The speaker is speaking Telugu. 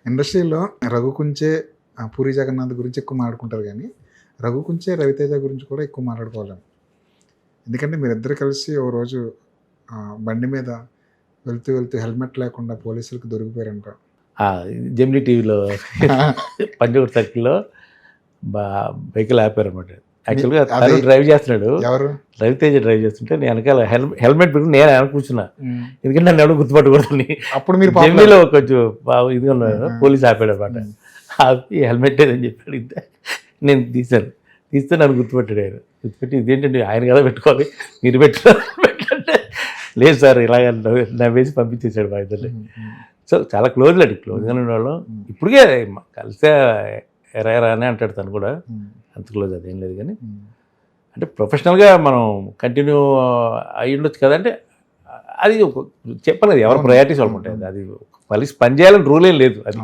ఇండస్ట్రీలో రఘు కుంచే, పూరి జగన్నాథ్ గురించి ఎక్కువ మాట్లాడుకుంటారు కానీ రఘు కుంచే, రవితేజ గురించి కూడా ఎక్కువ మాట్లాడుకోలేము. ఎందుకంటే మీరిద్దరు కలిసి ఓ రోజు బండి మీద వెళ్తూ వెళ్తూ హెల్మెట్ లేకుండా పోలీసులకు దొరికిపోయారంట. జెమినీ టీవీలో పంజగుట్ సర్కిల్లో వెహికల్ ఆపారనమాట. యాక్చువల్గా తను డ్రైవ్ చేస్తున్నాడు, ఎవరు? రవితేజ డ్రైవ్ చేస్తుంటే నేను వెనకాల హెల్మెట్ పెట్టుకుని నేను వెనక కూర్చున్నా, ఎందుకంటే నన్ను ఎవరు గుర్తుపట్టకూడదని. అప్పుడు మీరు జెమినీలో కొంచెం ఇదిగా ఉన్నాడు, పోలీస్ ఆపాడు అనమాట. ఆపి హెల్మెట్ ఏదని చెప్పాడు. నేను తీస్తే నన్ను గుర్తుపెట్టాడు. ఆయన గుర్తుపెట్టి ఇదేంటండి ఆయన కదా పెట్టుకోవాలి, మీరు పెట్టంటే లేదు సార్ ఇలాగ నవ్వేసి పంపించేశాడు మా ఇద్దరిని. సో చాలా క్లోజ్గా ఉండేవాళ్ళం. ఇప్పటికే కలిస్తే ఎరా అని అంటాడు తను కూడా, అంత క్లోజ్ అదేం లేదు. కానీ అంటే ప్రొఫెషనల్గా మనం కంటిన్యూ అయ్యి ఉండొచ్చు కదంటే అది చెప్పలేదు, ఎవరి ప్రయారిటీస్ వాళ్ళకు ఉంటాయి. అది కలిసి పని చేయాలని రూల్ ఏం లేదు. అది